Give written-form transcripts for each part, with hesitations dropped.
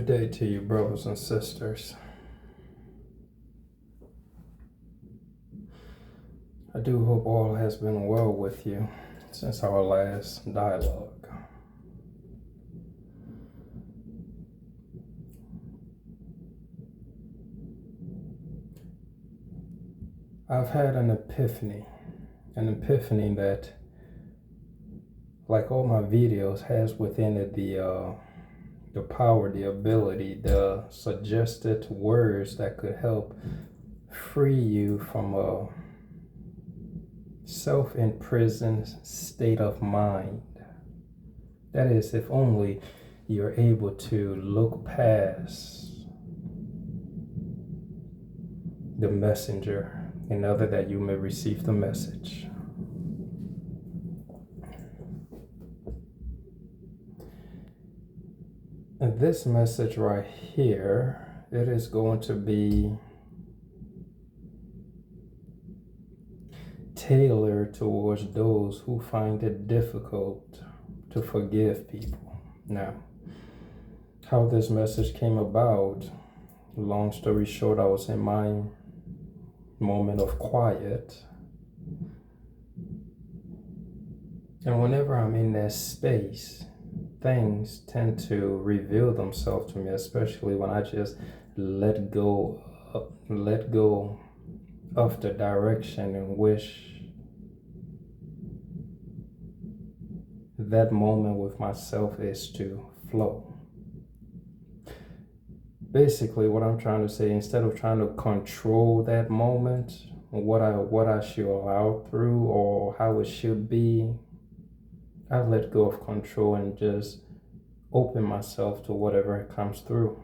Good day to you, brothers and sisters. I do hope all has been well with you since our last dialogue. I've had an epiphany that, like all my videos, has within it the power, the ability, the suggested words that could help free you from a self-imprisoned state of mind. That is, if only you're able to look past the messenger in order that you may receive the message. And this message right here, it is going to be tailored towards those who find it difficult to forgive people. Now, how this message came about, long story short, I was in my moment of quiet. And whenever I'm in that space, things tend to reveal themselves to me, especially when I just let go of the direction in which that moment with myself is to flow. Basically, what I'm trying to say, instead of trying to control that moment, what I should allow through or how it should be, I let go of control and just open myself to whatever comes through.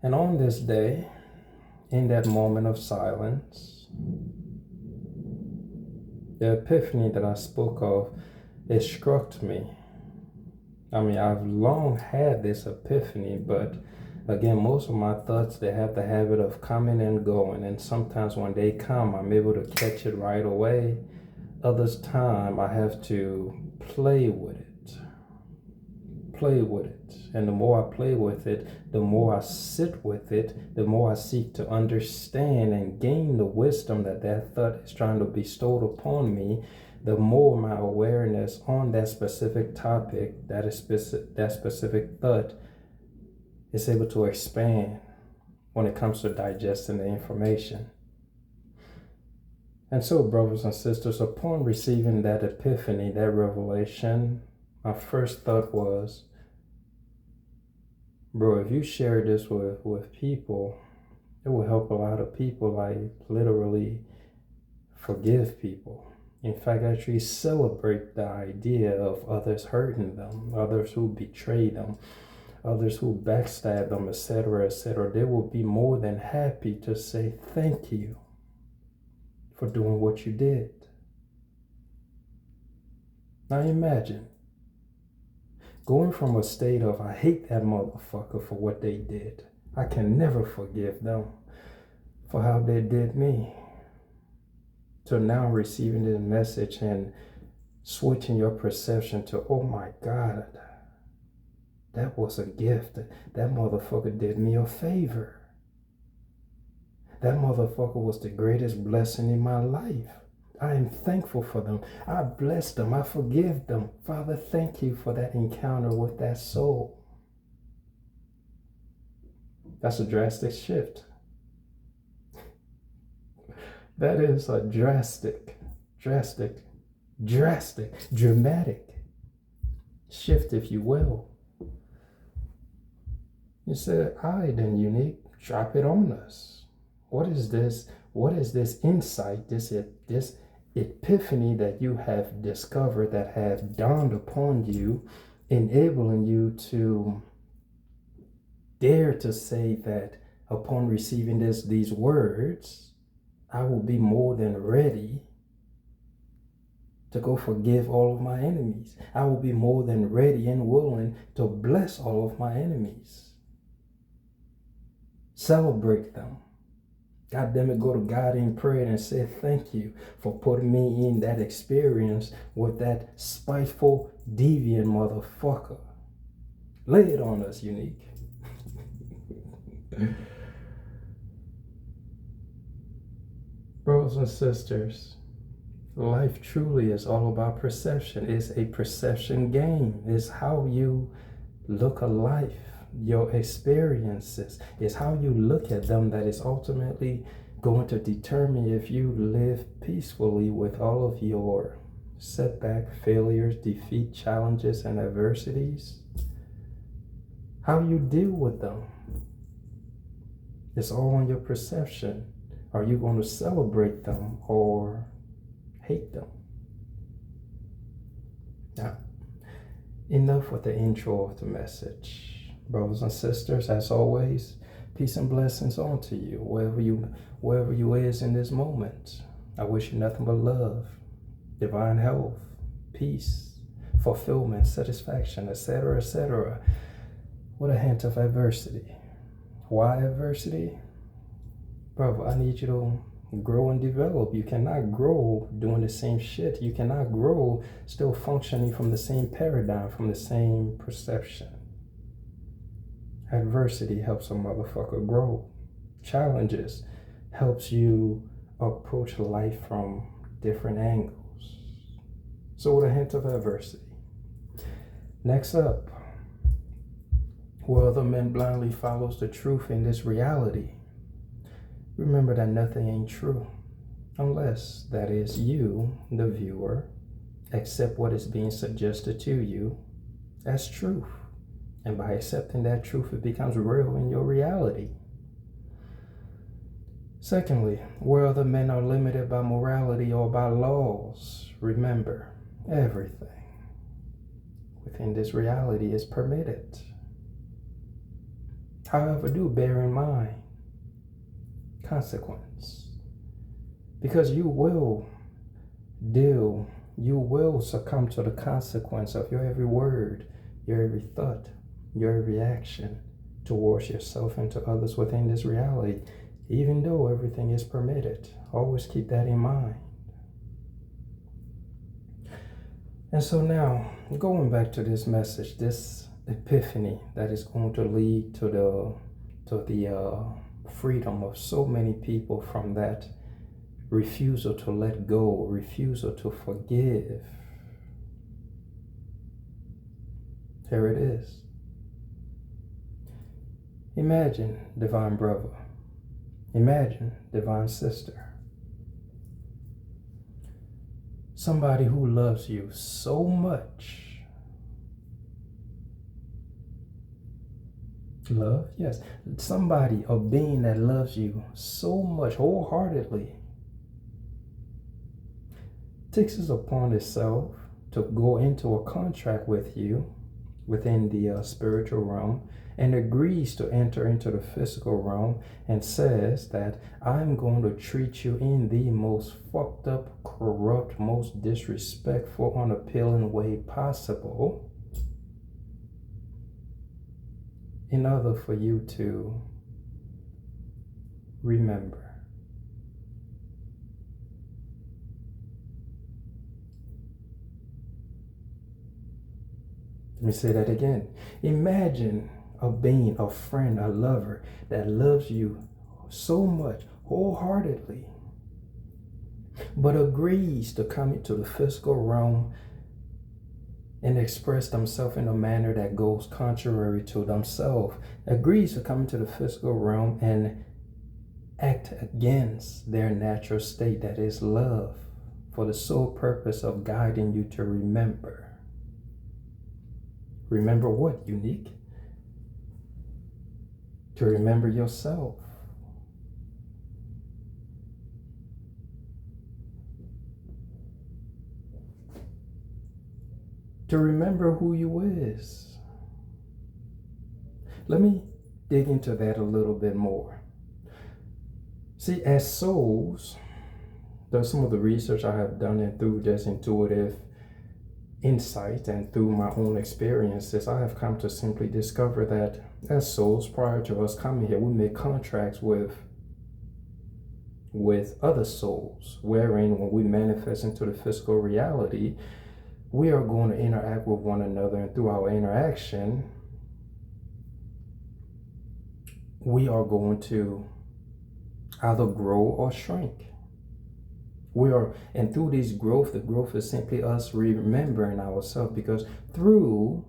And on this day, in that moment of silence, the epiphany that I spoke of, it struck me. I mean, I've long had this epiphany, but again, most of my thoughts, they have the habit of coming and going. And sometimes when they come, I'm able to catch it right away. Others time, I have to play with it. And the more I play with it, the more I sit with it, the more I seek to understand and gain the wisdom that thought is trying to bestow upon me, the more my awareness on that specific topic, that specific thought, is able to expand when it comes to digesting the information. And so, brothers and sisters, upon receiving that epiphany, that revelation, my first thought was, bro, if you share this with people, it will help a lot of people, like literally forgive people. In fact, actually celebrate the idea of others hurting them, others who betray them, others who backstab them, etc., etc. They will be more than happy to say thank you for doing what you did. Now imagine going from a state of, I hate that motherfucker for what they did. I can never forgive them for how they did me. To now receiving this message and switching your perception to, oh my God, that was a gift. That motherfucker did me a favor. That motherfucker was the greatest blessing in my life. I am thankful for them. I bless them. I forgive them. Father, thank you for that encounter with that soul. That's a drastic shift. That is a dramatic shift, if you will. You said, all right, then, Unique, drop it on us. What is this? What is this insight, this epiphany that you have discovered, that have dawned upon you, enabling you to dare to say that upon receiving these words, I will be more than ready to go forgive all of my enemies. I will be more than ready and willing to bless all of my enemies. Celebrate them. God damn it, go to God in prayer and say thank you for putting me in that experience with that spiteful, deviant motherfucker. Lay it on us, Unique. Brothers and sisters, life truly is all about perception. It's a perception game. It's how you look at life, your experiences. It's how you look at them that is ultimately going to determine if you live peacefully with all of your setback, failures, defeat, challenges, and adversities. How you deal with them. It's all on your perception. Are you going to celebrate them or hate them? Now, enough with the intro of the message. Brothers and sisters, as always, peace and blessings on to you, wherever you is in this moment. I wish you nothing but love, divine health, peace, fulfillment, satisfaction, etc., etc., with a hint of adversity. Why adversity? Brother, I need you to grow and develop. You cannot grow doing the same shit. You cannot grow still functioning from the same paradigm, from the same perception. Adversity helps a motherfucker grow. Challenges helps you approach life from different angles. So with a hint of adversity. Next up, where other men blindly follows the truth in this reality. Remember that nothing ain't true, unless, that is, you, the viewer, accept what is being suggested to you as truth. And by accepting that truth, it becomes real in your reality. Secondly, where other men are limited by morality or by laws, remember, everything within this reality is permitted. However, do bear in mind consequence, because you will succumb to the consequence of your every word, your every thought, your every action towards yourself and to others within this reality, even though everything is permitted. Always keep that in mind. And so now, going back to this message, this epiphany that is going to lead to the freedom of so many people from that refusal to let go, refusal to forgive. Here it is. Imagine, divine brother. Imagine, divine sister. Somebody who loves you so much. Love? Yes. Somebody, a being that loves you so much, wholeheartedly, takes it upon itself to go into a contract with you within the spiritual realm and agrees to enter into the physical realm and says that I'm going to treat you in the most fucked up, corrupt, most disrespectful, unappealing way possible in order for you to remember. Let me say that again. Imagine a being, a friend, a lover that loves you so much, wholeheartedly, but agrees to come into the physical realm and express themselves in a manner that goes contrary to themselves, agrees to come into the physical realm and act against their natural state, that is love, for the sole purpose of guiding you to remember. Remember what, Unique? To remember yourself. To remember who you is. Let me dig into that a little bit more. See, as souls, there's some of the research I have done, and through just intuitive insight and through my own experiences, I have come to simply discover that as souls, prior to us coming here, we make contracts with other souls, wherein when we manifest into the physical reality, we are going to interact with one another, and through our interaction, we are going to either grow or shrink. And through this growth, the growth is simply us remembering ourselves, because through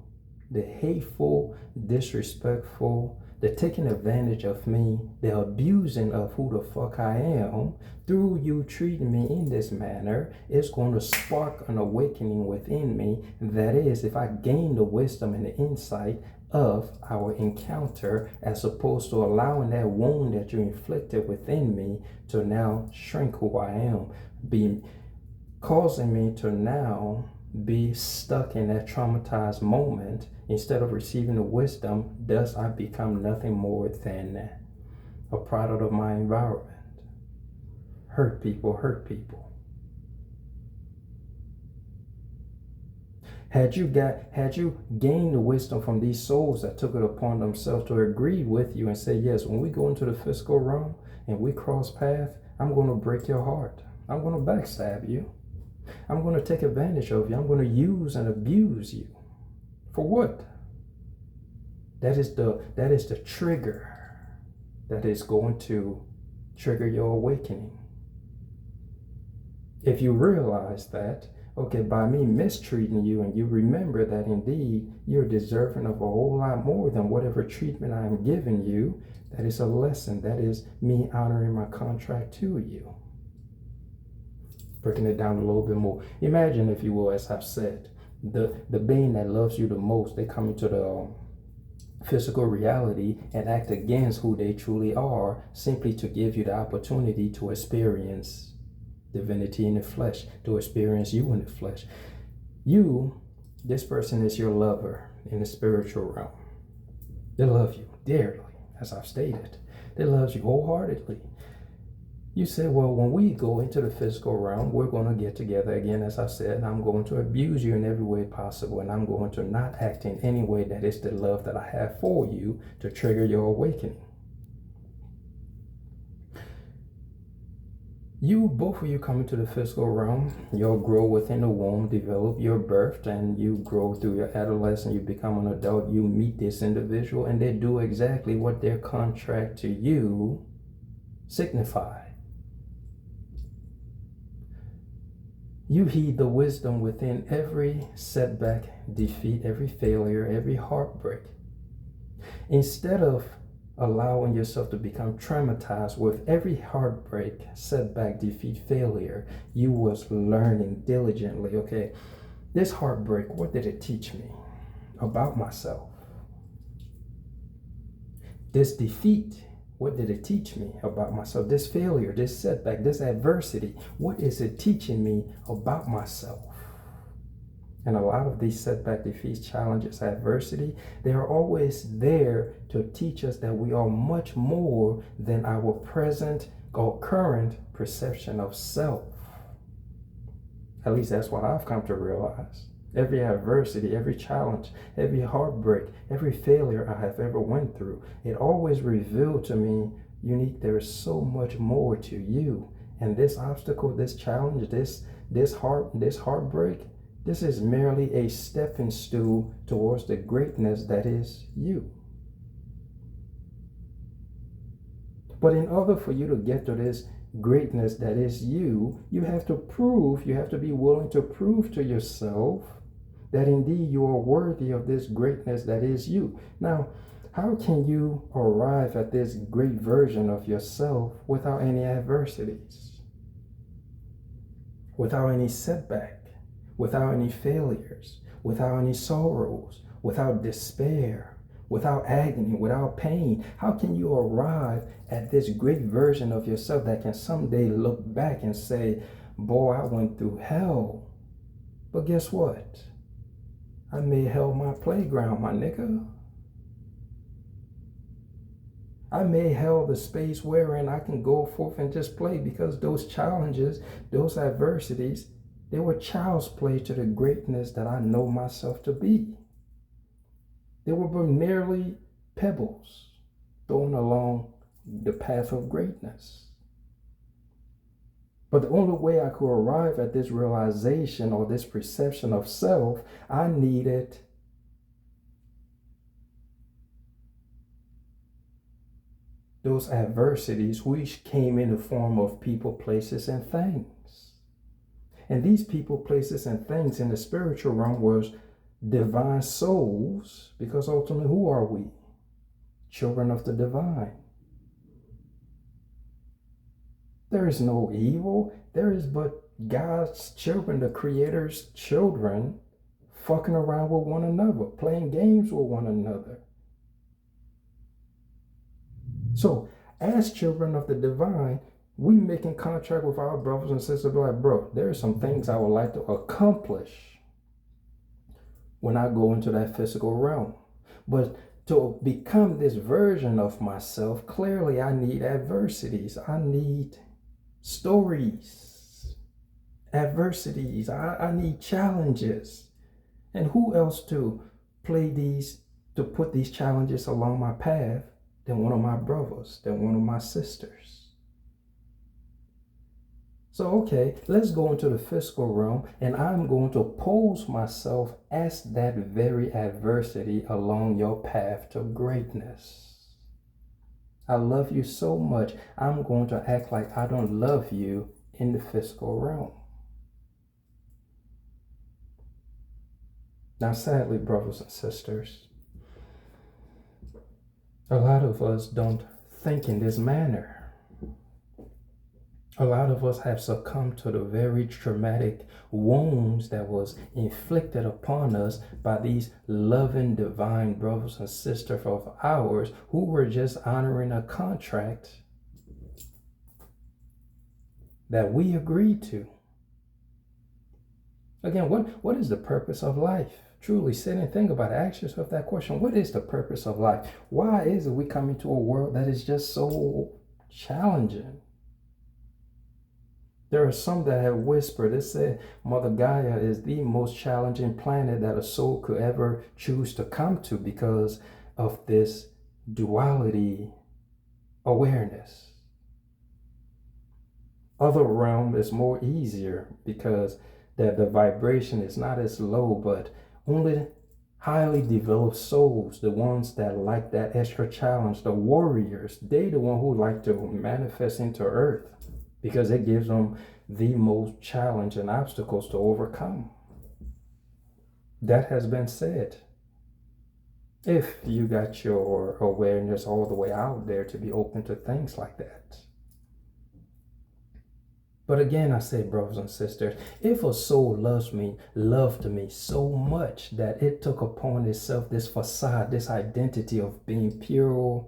the hateful, disrespectful, the taking advantage of me, the abusing of who the fuck I am, through you treating me in this manner, it's going to spark an awakening within me. That is, if I gain the wisdom and the insight of our encounter, as opposed to allowing that wound that you inflicted within me to now shrink who I am, causing me to now be stuck in that traumatized moment. Instead of receiving the wisdom, thus I become nothing more than a product of my environment. Hurt people hurt people. Had you gained the wisdom from these souls that took it upon themselves to agree with you and say, yes, when we go into the physical realm and we cross paths, I'm going to break your heart. I'm going to backstab you. I'm going to take advantage of you. I'm going to use and abuse you. For what? That is the trigger that is going to trigger your awakening. If you realize that, okay, by me mistreating you, and you remember that indeed you're deserving of a whole lot more than whatever treatment I am giving you, that is a lesson. That is me honoring my contract to you. Breaking it down a little bit more. Imagine, if you will, as I've said, the being that loves you the most, they come into the physical reality and act against who they truly are, simply to give you the opportunity to experience divinity in the flesh, to experience you in the flesh. This person is your lover in the spiritual realm. They love you dearly, as I've stated. They love you wholeheartedly. You say, well, when we go into the physical realm, we're going to get together again, as I said, and I'm going to abuse you in every way possible, and I'm going to not act in any way that is the love that I have for you to trigger your awakening. Both of you come into the physical realm, you'll grow within the womb, develop your birth, and you grow through your adolescence, you become an adult, you meet this individual, and they do exactly what their contract to you signifies. You heed the wisdom within every setback, defeat, every failure, every heartbreak. Instead of allowing yourself to become traumatized with every heartbreak, setback, defeat, failure, you was learning diligently, okay, this heartbreak, what did it teach me about myself? This defeat, what did it teach me about myself? This failure, this setback, this adversity, what is it teaching me about myself? And a lot of these setback, defeats, challenges, adversity, they are always there to teach us that we are much more than our present or current perception of self. At least that's what I've come to realize. Every adversity, every challenge, every heartbreak, every failure I have ever went through, it always revealed to me, Unique, there is so much more to you. And this obstacle, this challenge, this heartbreak, this is merely a stepping stool towards the greatness that is you. But in order for you to get to this greatness that is you, you have to be willing to prove to yourself that indeed you are worthy of this greatness that is you. Now, how can you arrive at this great version of yourself without any adversities, without any setback, without any failures, without any sorrows, without despair, without agony, without pain? How can you arrive at this great version of yourself that can someday look back and say, boy, I went through hell, but guess what? I made hell my playground, my nigga. I made hell the space wherein I can go forth and just play, because those challenges, those adversities, they were child's play to the greatness that I know myself to be. They were merely pebbles thrown along the path of greatness. But the only way I could arrive at this realization or this perception of self, I needed those adversities, which came in the form of people, places, and things. And these people, places, and things in the spiritual realm was divine souls, because ultimately, who are we? Children of the divine. There is no evil. There is but God's children, the Creator's children, fucking around with one another, playing games with one another. So, as children of the divine, we making contract with our brothers and sisters, like, bro, there are some things I would like to accomplish when I go into that physical realm. But to become this version of myself, clearly I need adversities. I need stories, adversities. I need challenges. And who else to put these challenges along my path than one of my brothers, than one of my sisters? So, okay, let's go into the physical realm, and I'm going to pose myself as that very adversity along your path to greatness. I love you so much, I'm going to act like I don't love you in the physical realm. Now, sadly, brothers and sisters, a lot of us don't think in this manner. A lot of us have succumbed to the very traumatic wounds that was inflicted upon us by these loving divine brothers and sisters of ours who were just honoring a contract that we agreed to. Again, what is the purpose of life? Truly sit and think about it. Ask yourself that question. What is the purpose of life? Why is it we come into a world that is just so challenging? There are some that have whispered, they said Mother Gaia is the most challenging planet that a soul could ever choose to come to because of this duality awareness. Other realm is more easier because the vibration is not as low, but only highly developed souls, the ones that like that extra challenge, the warriors, they the one who like to manifest into earth, because it gives them the most challenge and obstacles to overcome. That has been said. If you got your awareness all the way out there to be open to things like that. But again, I say, brothers and sisters, if a soul loved me so much that it took upon itself this facade, this identity of being pure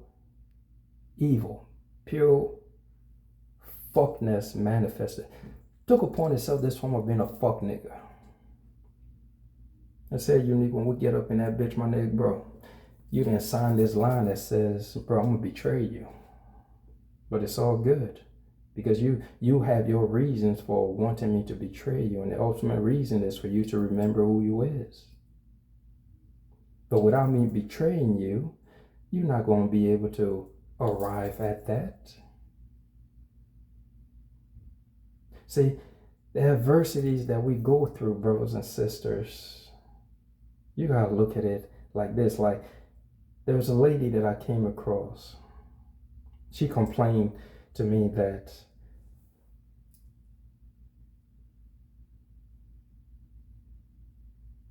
evil, pure fuckness manifested, took upon itself this form of being a fuck nigga. I said, Unique, when we get up in that bitch, my nigga, bro, you didn't sign this line that says, bro, I'm gonna betray you. But it's all good, because you have your reasons for wanting me to betray you, and the ultimate reason is for you to remember who you is. But without me betraying you, you're not going to be able to arrive at that. See, the adversities that we go through, brothers and sisters, you got to look at it like this. Like, there was a lady that I came across. She complained to me that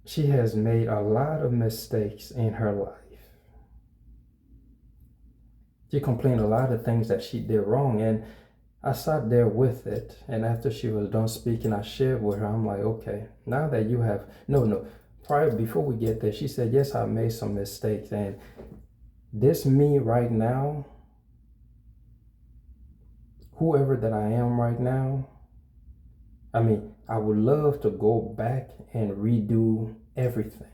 she has made a lot of mistakes in her life. She complained a lot of things that she did wrong, and I sat there with it, and after she was done speaking, I shared with her. I'm like, okay, now that you have, before we get there, she said, yes, I made some mistakes, and this me right now, whoever that I am right now, I would love to go back and redo everything.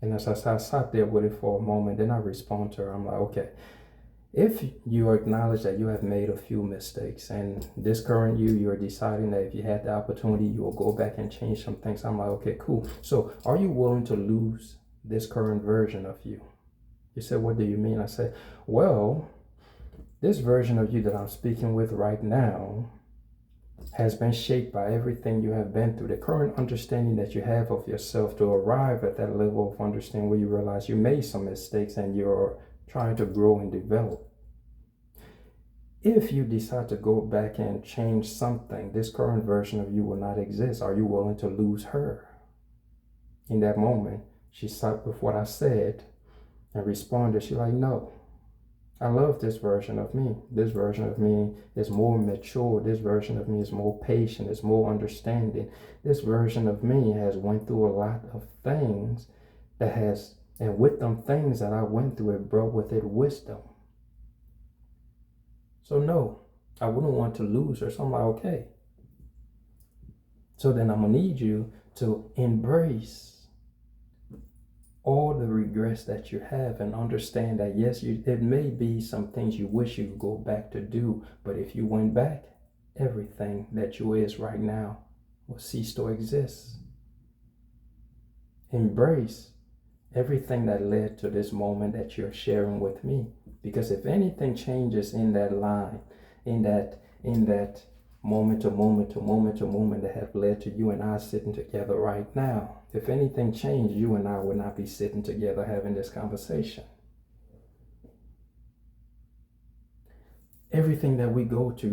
And as I sat there with it for a moment, then I respond to her. I'm like, okay, if you acknowledge that you have made a few mistakes, and this current you're deciding that if you had the opportunity, you will go back and change some things. I'm like, okay, cool. So are you willing to lose this current version of you? You said, what do you mean? I said, well, this version of you that I'm speaking with right now has been shaped by everything you have been through. The current understanding that you have of yourself, to arrive at that level of understanding where you realize you made some mistakes and you're trying to grow and develop. If you decide to go back and change something, this current version of you will not exist. Are you willing to lose her? In that moment, she sat with what I said and responded. She's like, no, I love this version of me. This version of me is more mature. This version of me is more patient. It's more understanding. This version of me has went through a lot of things and with them things that I went through, it brought with it wisdom. So no, I wouldn't want to lose her. So I'm like, okay. So then I'm going to need you to embrace all the regrets that you have and understand that, yes, it may be some things you wish you could go back to do. But if you went back, everything that you is right now will cease to exist. Embrace everything that led to this moment that you're sharing with me. Because if anything changes in that line, in that moment to moment to moment to moment that have led to you and I sitting together right now, if anything changed, you and I would not be sitting together having this conversation. Everything that we go to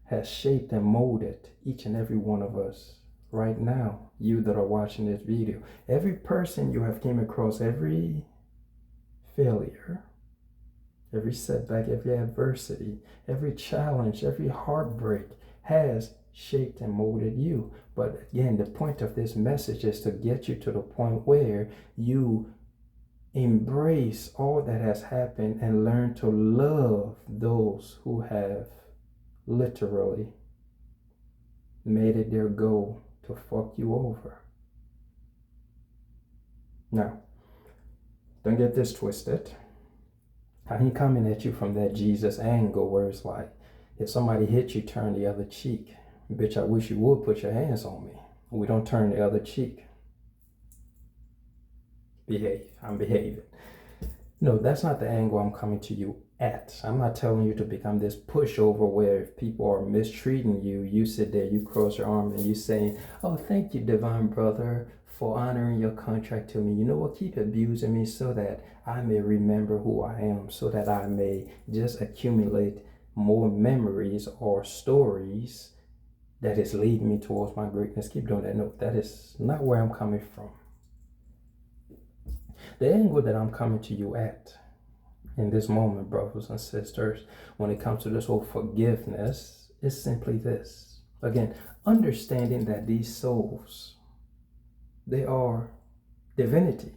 has shaped and molded each and every one of us. Right now, you that are watching this video, every person you have came across, every failure, every setback, every adversity, every challenge, every heartbreak has shaped and molded you. But again, the point of this message is to get you to the point where you embrace all that has happened and learn to love those who have literally made it their goal to fuck you over. Now, don't get this twisted. I ain't coming at you from that Jesus angle where it's like, if somebody hits you, turn the other cheek. Bitch, I wish you would put your hands on me. We don't turn the other cheek. Behave. I'm behaving. No, that's not the angle I'm coming to you at. I'm not telling you to become this pushover where if people are mistreating you, you sit there, you cross your arm and you saying, oh, thank you, divine brother, for honoring your contract to me. You know what? Keep abusing me so that I may remember who I am, so that I may just accumulate more memories or stories that is leading me towards my greatness. Keep doing that. No, that is not where I'm coming from. The angle that I'm coming to you at in this moment, brothers and sisters, when it comes to this whole forgiveness, is simply this. Again, understanding that these souls, they are divinity.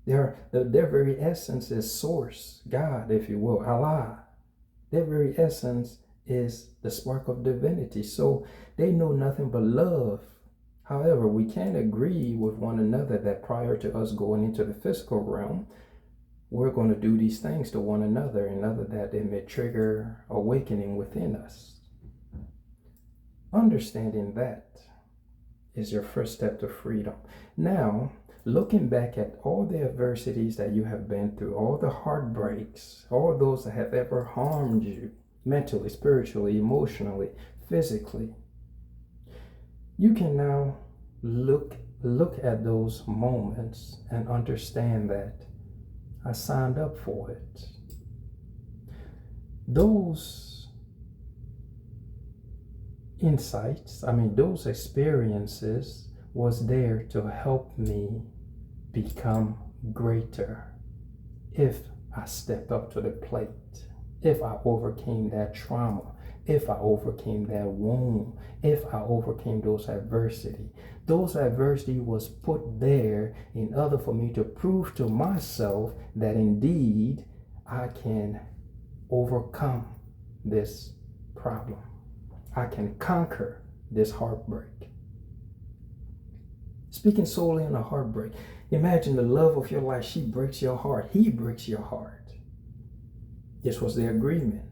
Their very essence is source, God, if you will, Allah. Their very essence is the spark of divinity. So they know nothing but love. However, we can agree with one another that prior to us going into the physical realm, we're going to do these things to one another, in order that it may trigger awakening within us. Understanding that is your first step to freedom. Now, looking back at all the adversities that you have been through, all the heartbreaks, all those that have ever harmed you, mentally, spiritually, emotionally, physically, you can now look at those moments and understand that I signed up for it. Those insights, those experiences was there to help me become greater if I stepped up to the plate, if I overcame that trauma, if I overcame that wound, if I overcame those adversity. Those adversity was put there in order for me to prove to myself that indeed I can overcome this problem. I can conquer this heartbreak. Speaking solely on a heartbreak, imagine the love of your life. She breaks your heart. He breaks your heart. This was the agreement.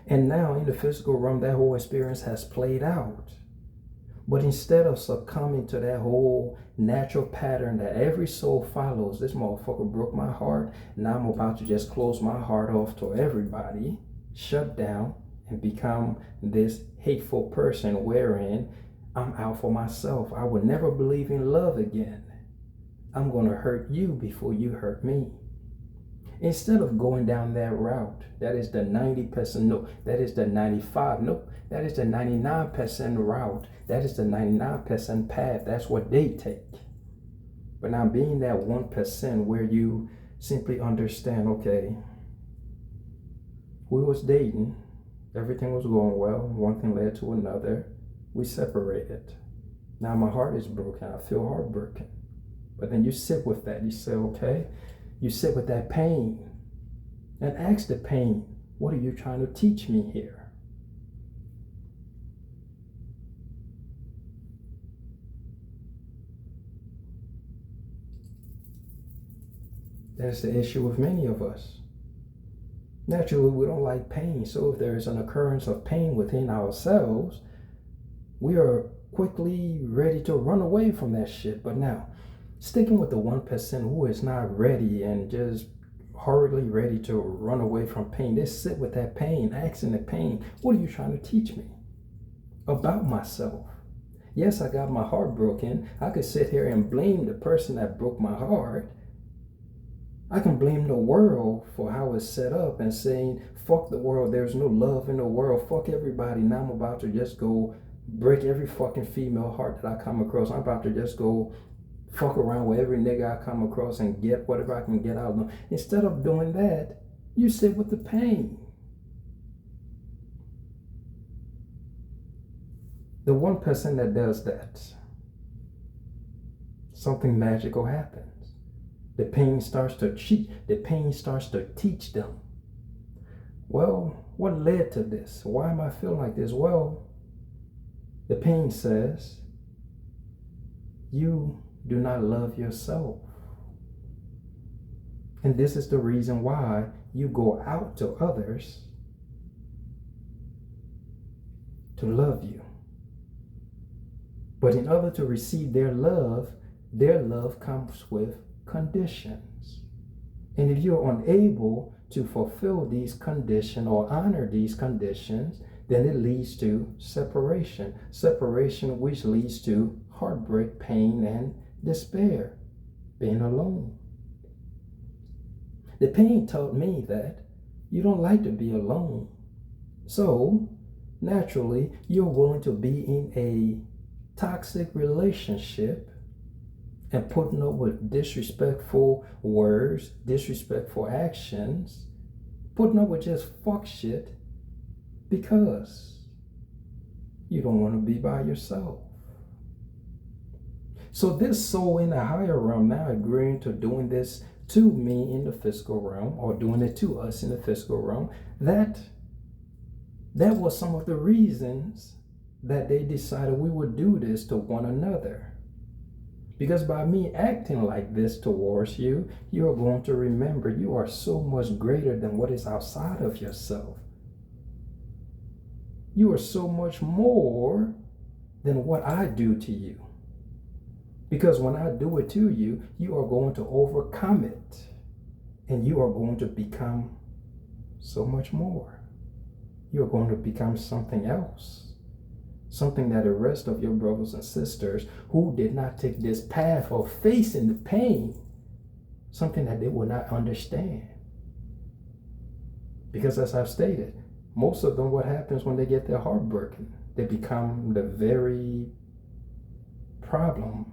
And now in the physical realm, that whole experience has played out. But instead of succumbing to that whole natural pattern that every soul follows, this motherfucker broke my heart. Now I'm about to just close my heart off to everybody, shut down, and become this hateful person wherein I'm out for myself. I would never believe in love again. I'm going to hurt you before you hurt me. Instead of going down that route, that is the 90%, no, that is the 95, no, that is the 99% route, that is the 99% path, that's what they take. But now being that 1% where you simply understand, okay, we was dating, everything was going well, one thing led to another, we separated. Now my heart is broken, I feel heartbroken. But then you sit with that, you say, okay, you sit with that pain and ask the pain, what are you trying to teach me here? That's the issue with many of us. Naturally, we don't like pain. So if there is an occurrence of pain within ourselves, we are quickly ready to run away from that shit. But now, sticking with the 1% who is not ready and just hurriedly ready to run away from pain, they sit with that pain, asking the pain, what are you trying to teach me about myself? Yes, I got my heart broken. I could sit here and blame the person that broke my heart. I can blame the world for how it's set up and saying, fuck the world, there's no love in the world, fuck everybody. Now I'm about to just go break every fucking female heart that I come across. I'm about to just go fuck around with every nigga I come across and get whatever I can get out of them. Instead of doing that, you sit with the pain. The 1% that does that, something magical happens. The pain starts to cheat. The pain starts to teach them. Well, what led to this? Why am I feeling like this? Well, the pain says, you do not love yourself. And this is the reason why you go out to others to love you. But in order to receive their love comes with conditions. And if you're unable to fulfill these conditions or honor these conditions, then it leads to separation. Separation which leads to heartbreak, pain, and despair, being alone. The pain taught me that you don't like to be alone. So, naturally, you're willing to be in a toxic relationship and putting up with disrespectful words, disrespectful actions, putting up with just fuck shit because you don't want to be by yourself. So this soul in the higher realm now agreeing to doing this to me in the physical realm, or doing it to us in the physical realm, that was some of the reasons that they decided we would do this to one another. Because by me acting like this towards you, you are going to remember you are so much greater than what is outside of yourself. You are so much more than what I do to you. Because when I do it to you, you are going to overcome it. And you are going to become so much more. You are going to become something else. Something that the rest of your brothers and sisters who did not take this path of facing the pain, something that they will not understand. Because as I've stated, most of them, what happens when they get their heart broken? They become the very problem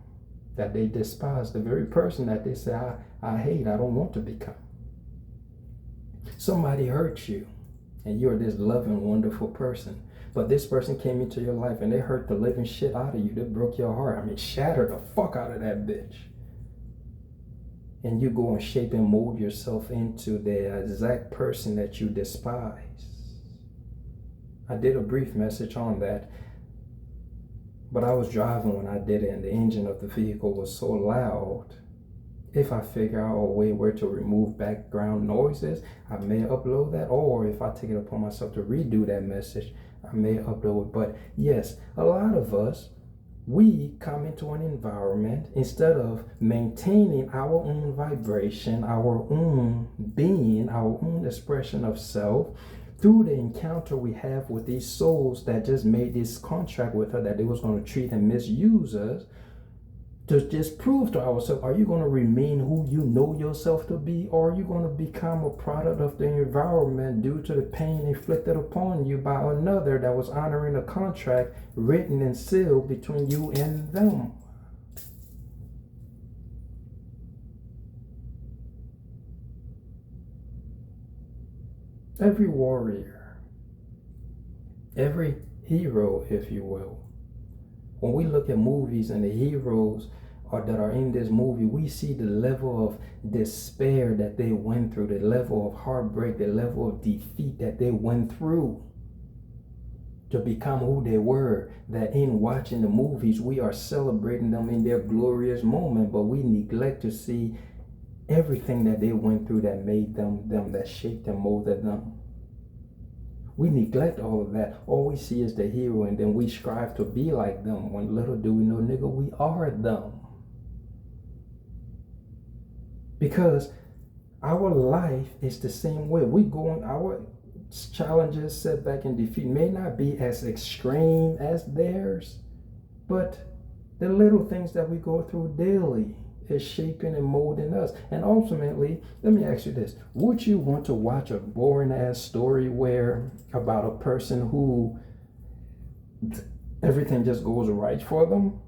that they despise, the very person that they say, I hate, I don't want to become. Somebody hurt you, and you're this loving, wonderful person. But this person came into your life and they hurt the living shit out of you. They broke your heart. I mean, shattered the fuck out of that bitch. And you go and shape and mold yourself into the exact person that you despise. I did a brief message on that, but I was driving when I did it and the engine of the vehicle was so loud. If I figure out a way where to remove background noises, I may upload that, or if I take it upon myself to redo that message, I may upload. But yes, a lot of us, we come into an environment, instead of maintaining our own vibration, our own being, our own expression of self, through the encounter we have with these souls that just made this contract with her that they was going to treat and misuse us, to just prove to ourselves, are you going to remain who you know yourself to be, or are you going to become a product of the environment due to the pain inflicted upon you by another that was honoring a contract written and sealed between you and them? Every warrior, every hero, if you will, when we look at movies and the heroes that are in this movie, we see the level of despair that they went through, the level of heartbreak, the level of defeat that they went through to become who they were. That in watching the movies, we are celebrating them in their glorious moment, but we neglect to see everything that they went through that made them, that shaped and molded them. We neglect all of that. All we see is the hero, and then we strive to be like them, when little do we know, nigga, we are them. Because our life is the same way. We go on, our challenges, setback, and defeat may not be as extreme as theirs, but the little things that we go through daily is shaping and molding us. And ultimately, let me ask you this: would you want to watch a boring ass story about a person who everything just goes right for them?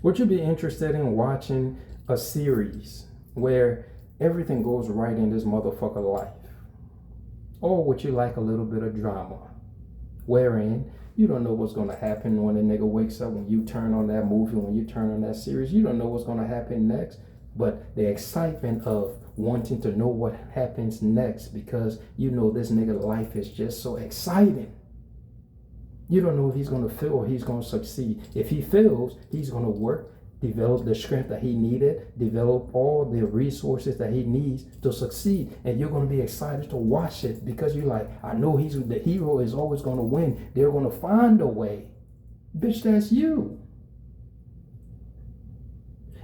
Would you be interested in watching a series where everything goes right in this motherfucker life? Or would you like a little bit of drama, wherein you don't know what's going to happen when a nigga wakes up, when you turn on that movie, when you turn on that series? You don't know what's going to happen next, but the excitement of wanting to know what happens next, because you know this nigga life is just so exciting. You don't know if he's going to fail or he's going to succeed. If he fails, he's going to work, develop the strength that he needed, develop all the resources that he needs to succeed. And you're going to be excited to watch it, because you're like, I know the hero is always going to win. They're going to find a way. Bitch, that's you.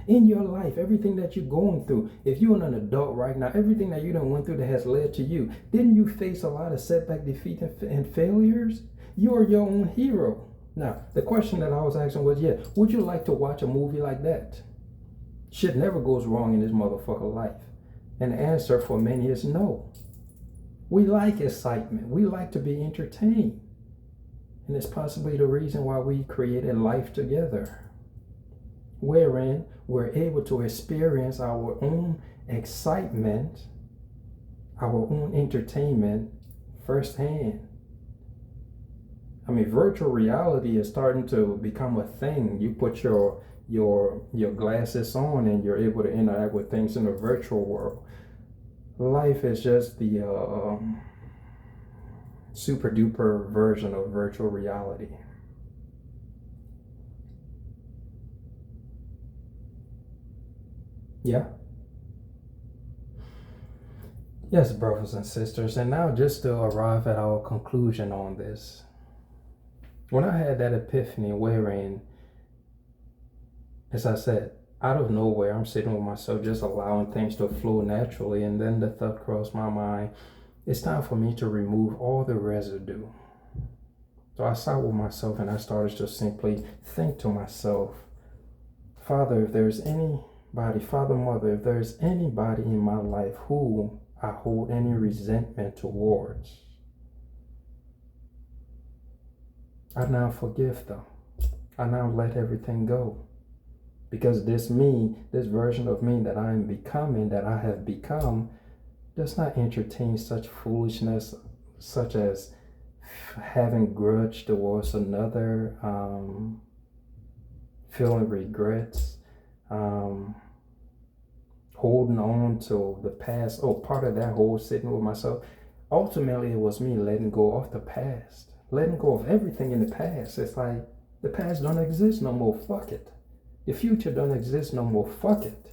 In your life, everything that you're going through, if you're an adult right now, everything that you done went through that has led to you, didn't you face a lot of setback, defeat, and failures? You are your own hero. Now, the question that I was asking was, would you like to watch a movie like that? Shit never goes wrong in this motherfucker life. And the answer for many is no. We like excitement. We like to be entertained. And it's possibly the reason why we created life together, wherein we're able to experience our own excitement, our own entertainment firsthand. I mean, virtual reality is starting to become a thing. You put your glasses on and you're able to interact with things in the virtual world. Life is just the super duper version of virtual reality. Yeah. Yes, brothers and sisters. And now, just to arrive at our conclusion on this, when I had that epiphany wherein, as I said, out of nowhere, I'm sitting with myself, just allowing things to flow naturally, and then the thought crossed my mind, it's time for me to remove all the residue. So I sat with myself and I started to simply think to myself, Father, if there's anybody, Father, Mother, if there's anybody in my life who I hold any resentment towards, I now forgive them. I now let everything go. Because this version of me that I am becoming, that I have become, does not entertain such foolishness, such as having grudge towards another, feeling regrets, holding on to the past. Part of that whole sitting with myself, ultimately it was me letting go of the past. Letting go of everything in the past. It's like, the past don't exist no more, fuck it. The future don't exist no more, fuck it.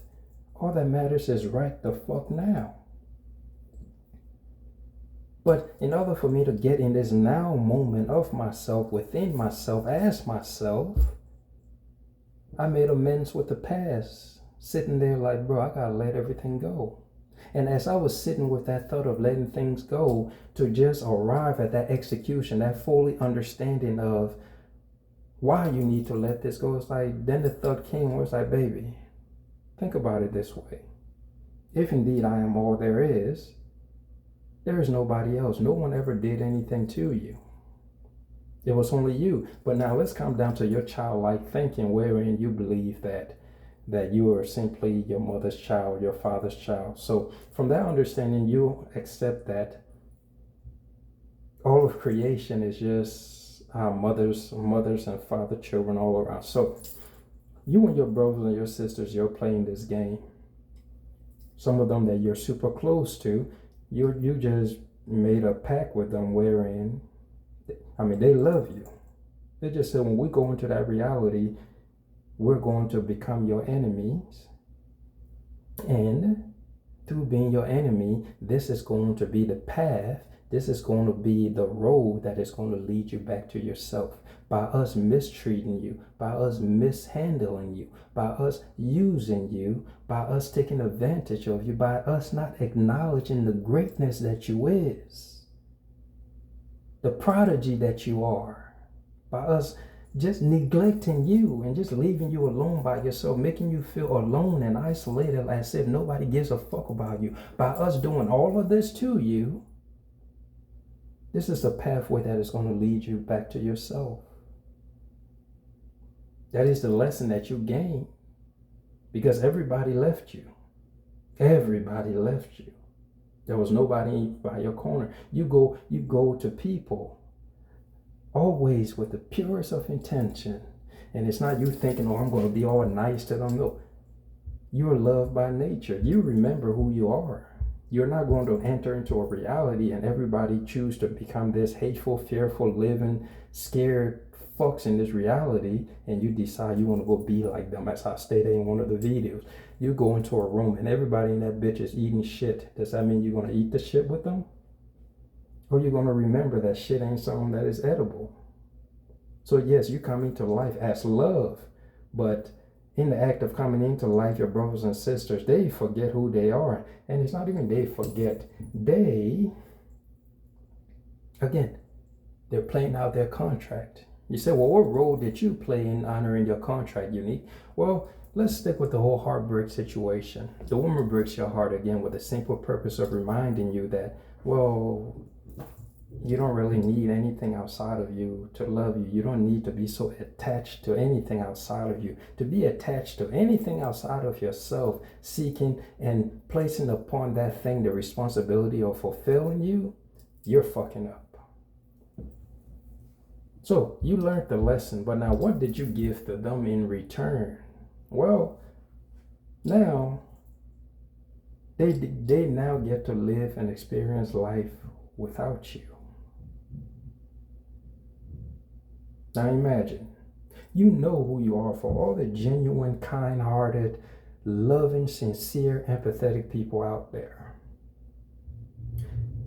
All that matters is right the fuck now. But in order for me to get in this now moment of myself, within myself, as myself, I made amends with the past. Sitting there like, bro, I gotta let everything go. And as I was sitting with that thought of letting things go, to just arrive at that execution, that fully understanding of why you need to let this go. It's like, then the thought came where it's like, baby, think about it this way. If indeed I am all there is nobody else. No one ever did anything to you. It was only you. But now let's come down to your childlike thinking, wherein you believe that you are simply your mother's child, your father's child. So from that understanding, you accept that all of creation is just mothers and father children all around. So you and your brothers and your sisters, you're playing this game. Some of them that you're super close to, you just made a pact with them wherein, they love you. They just said, when we go into that reality, we're going to become your enemies. And through being your enemy, this is going to be the path. This is going to be the road that is going to lead you back to yourself. By us mistreating you, by us mishandling you, by us using you, by us taking advantage of you, by us not acknowledging the greatness that you is, the prodigy that you are, by us just neglecting you and just leaving you alone by yourself, making you feel alone and isolated as if nobody gives a fuck about you. By us doing all of this to you, this is the pathway that is going to lead you back to yourself. That is the lesson that you gain, because everybody left you. Everybody left you. There was nobody by your corner. You go to people always with the purest of intention. And it's not you thinking, oh, I'm going to be all nice to them. No, you're loved by nature. You remember who you are. You're not going to enter into a reality and everybody choose to become this hateful, fearful, living, scared fucks in this reality, and you decide you want to go be like them. As I stated in one of the videos, you go into a room and everybody in that bitch is eating shit. Does that mean you're going to eat the shit with them? Or you're going to remember that shit ain't something that is edible? So yes, you come into life as love, but in the act of coming into life, your brothers and sisters, they forget who they are. And it's not even they forget. They're playing out their contract. You say, well, what role did you play in honoring your contract, Unique? Well, let's stick with the whole heartbreak situation. The woman breaks your heart again with the simple purpose of reminding you that, well, you don't really need anything outside of you to love you. You don't need to be so attached to anything outside of you. To be attached to anything outside of yourself, seeking and placing upon that thing the responsibility of fulfilling you, you're fucking up. So you learned the lesson, but now what did you give to them in return? Well, now they now get to live and experience life without you. Now imagine, you know who you are for all the genuine, kind-hearted, loving, sincere, empathetic people out there.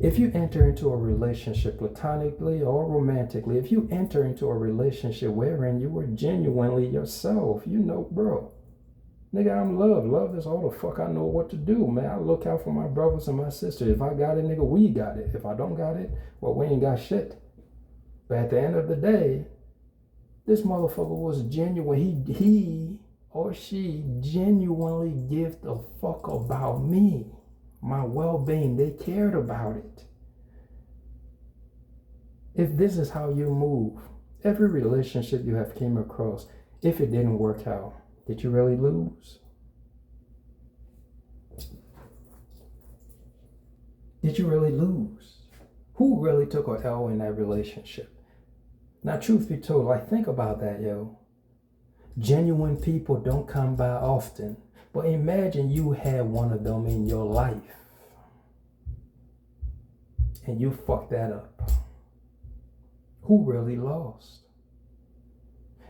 If you enter into a relationship platonically or romantically, if you enter into a relationship wherein you were genuinely yourself, you know, bro, nigga, I'm love. Love is all the fuck I know what to do, man. I look out for my brothers and my sisters. If I got it, nigga, we got it. If I don't got it, well, we ain't got shit. But at the end of the day, this motherfucker was genuine. He or she genuinely give the fuck about me, my well-being. They cared about it. If this is how you move, every relationship you have came across, if it didn't work out, did you really lose? Did you really lose? Who really took an L in that relationship? Now, truth be told, like, think about that, yo. Genuine people don't come by often. But imagine you had one of them in your life. And you fucked that up. Who really lost?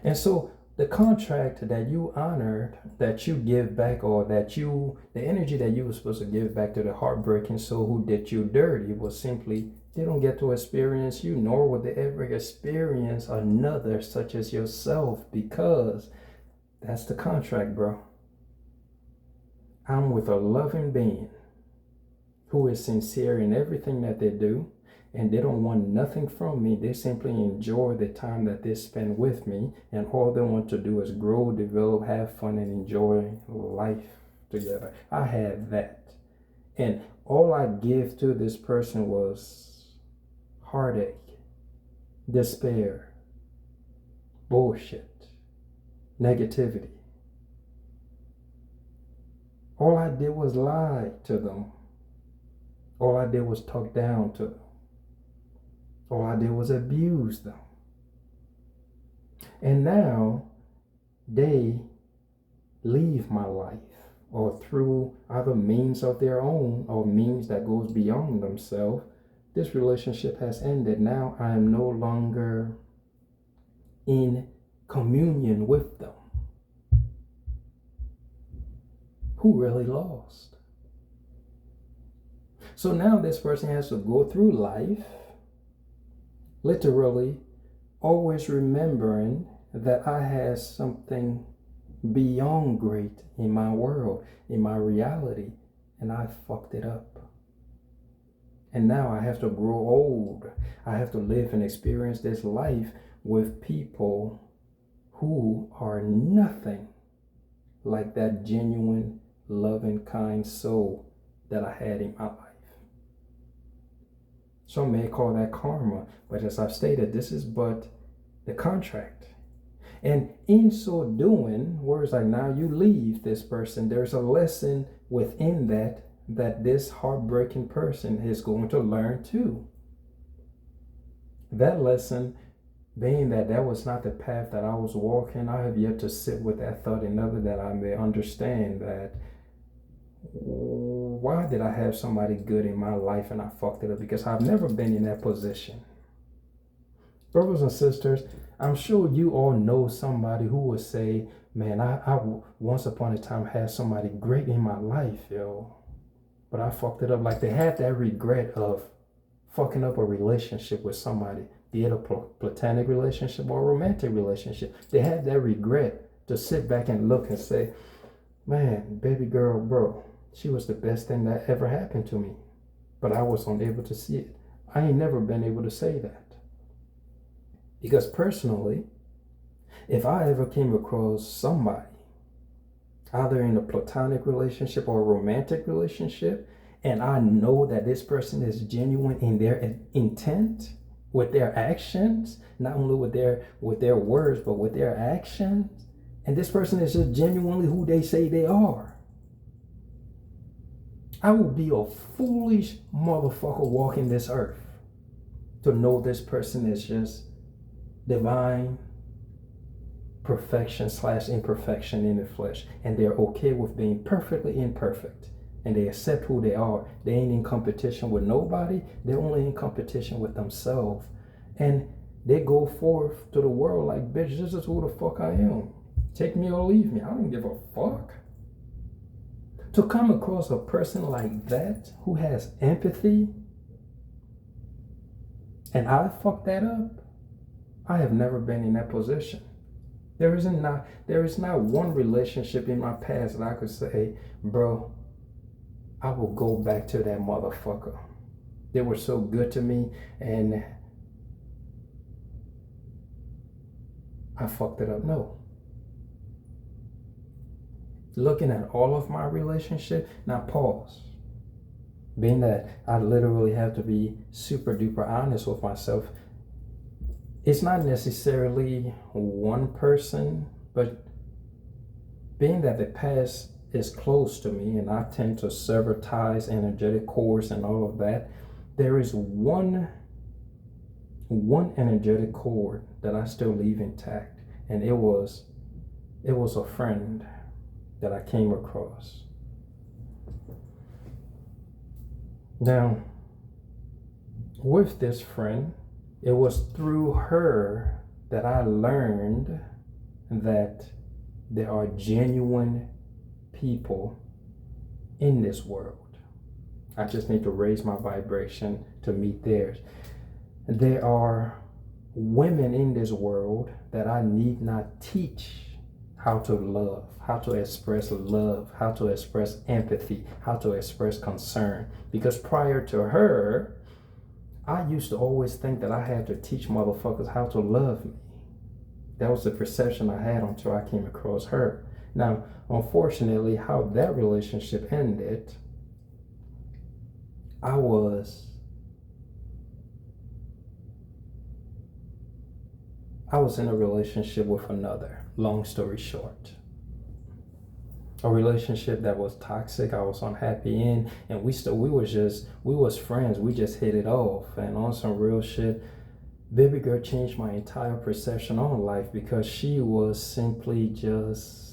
And so the contract that you honored, that you give back, or the energy that you were supposed to give back to the heartbreaking soul who did you dirty, was simply, they don't get to experience you, nor will they ever experience another such as yourself, because that's the contract, bro. I'm with a loving being who is sincere in everything that they do. and they don't want nothing from me. They simply enjoy the time that they spend with me, and all they want to do is grow, develop, have fun, and enjoy life together. I had that. And all I gave to this person was heartache, despair, bullshit, negativity. All I did was lie to them. All I did was talk down to them. All I did was abuse them. And now they leave my life, or through other means of their own, or means that goes beyond themselves. This relationship has ended. Now I am no longer in communion with them. Who really lost? So now this person has to go through life literally always remembering that I had something beyond great in my world, in my reality, and I fucked it up. And now I have to grow old. I have to live and experience this life with people who are nothing like that genuine, loving, kind soul that I had in my life. Some may call that karma, but as I've stated, this is but the contract. And in so doing, words like now you leave this person, there's a lesson within that this heartbreaking person is going to learn too. That lesson being that was not the path that I was walking, I have yet to sit with that thought in order that I may understand that why did I have somebody good in my life and I fucked it up? Because I've never been in that position. Brothers and sisters, I'm sure you all know somebody who would say, man, I once upon a time had somebody great in my life, yo, but I fucked it up. Like they had that regret of fucking up a relationship with somebody, be it a platonic relationship or a romantic relationship. They had that regret to sit back and look and say, man, baby girl, bro, she was the best thing that ever happened to me, but I was unable to see it. I ain't never been able to say that. Because personally, if I ever came across somebody, either in a platonic relationship or a romantic relationship, and I know that this person is genuine in their intent, with their actions, not only with their words, but with their actions, and this person is just genuinely who they say they are, I will be a foolish motherfucker walking this earth to know this person is just divine perfection / imperfection in the flesh, and they're okay with being perfectly imperfect, and they accept who they are. They ain't in competition with nobody. They're only in competition with themselves, and they go forth to the world like, bitch, this is who the fuck I am. Take me or leave me. I don't give a fuck. To come across a person like that who has empathy, and I fucked that up, I have never been in that position. There is not one relationship in my past that I could say, bro, I will go back to that motherfucker. They were so good to me and I fucked it up. No. Looking at all of my relationship, now pause. Being that I literally have to be super duper honest with myself, it's not necessarily one person, but being that the past is close to me and I tend to sever ties, energetic cords and all of that, there is one energetic cord that I still leave intact, and it was a friend that I came across. Now, with this friend, it was through her that I learned that there are genuine people in this world. I just need to raise my vibration to meet theirs. There are women in this world that I need not teach how to love, how to express love, how to express empathy, how to express concern. Because prior to her, I used to always think that I had to teach motherfuckers how to love me. That was the perception I had until I came across her. Now, unfortunately, how that relationship ended, I was in a relationship with another, long story short. A relationship that was toxic, I was unhappy in, and we was friends, we just hit it off. And on some real shit, baby girl changed my entire perception on life because she was simply just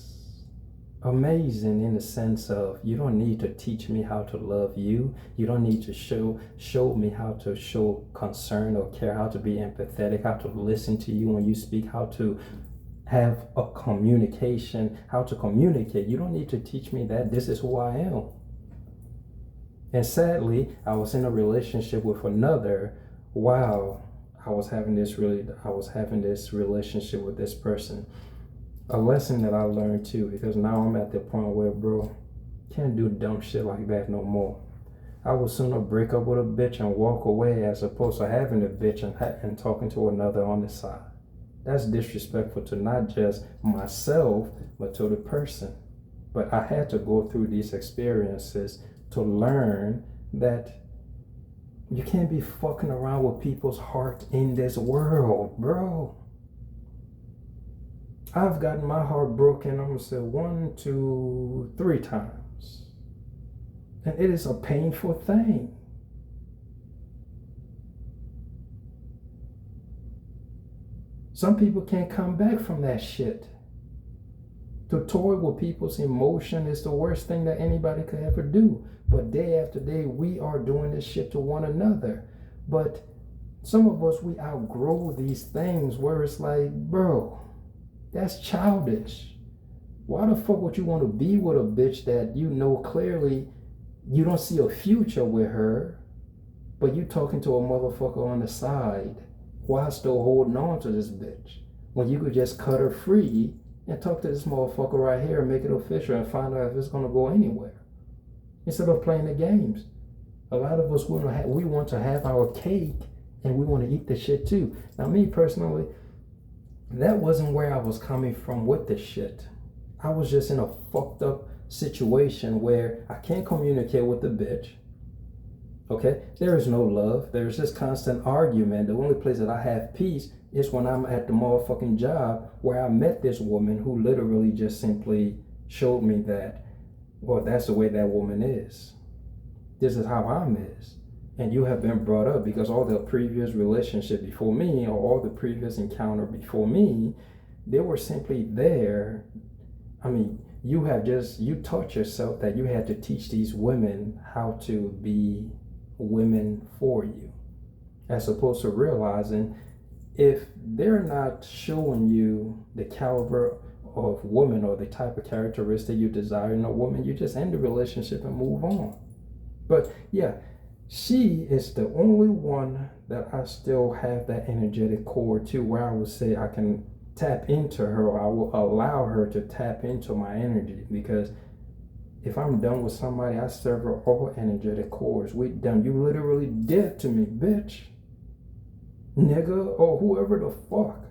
amazing in the sense of, you don't need to teach me how to love you. You don't need to show me how to show concern or care, how to be empathetic, how to listen to you when you speak, how to have a communication, how to communicate. You don't need to teach me that. This is who I am. And sadly, I was in a relationship with another while I was having this relationship with this person. A lesson that I learned too, because now I'm at the point where, bro, can't do dumb shit like that no more. I would sooner break up with a bitch and walk away as opposed to having a bitch and talking to another on the side. That's disrespectful to not just myself, but to the person. But I had to go through these experiences to learn that you can't be fucking around with people's heart in this world, bro. I've gotten my heart broken, I'm gonna say 1, 2, 3 times. And it is a painful thing. Some people can't come back from that shit. To toy with people's emotion is the worst thing that anybody could ever do. But day after day, we are doing this shit to one another. But some of us, we outgrow these things where it's like, bro, that's childish. Why the fuck would you want to be with a bitch that you know clearly you don't see a future with her, but you talking to a motherfucker on the side while still holding on to this bitch, when you could just cut her free and talk to this motherfucker right here and make it official and find out if it's going to go anywhere, instead of playing the games. A lot of us, we want to have our cake and we want to eat the shit too. Now, me personally, that wasn't where I was coming from with this shit. I was just in a fucked up situation where I can't communicate with the bitch. Okay? There is no love. There's this constant argument. The only place that I have peace is when I'm at the motherfucking job where I met this woman who literally just simply showed me that, well, that's the way that woman is. This is how I'm is. And you have been brought up because all the previous relationship before me or all the previous encounter before me, they were simply there. I mean, you taught yourself that you had to teach these women how to be women for you, as opposed to realizing if they're not showing you the caliber of woman or the type of characteristic you desire in a woman, you just end the relationship and move on. But yeah, she is the only one that I still have that energetic core to, where I would say I can tap into her, or I will allow her to tap into my energy. Because if I'm done with somebody, I sever all energetic cores. We done. You literally dead to me, bitch, nigga, or whoever the fuck.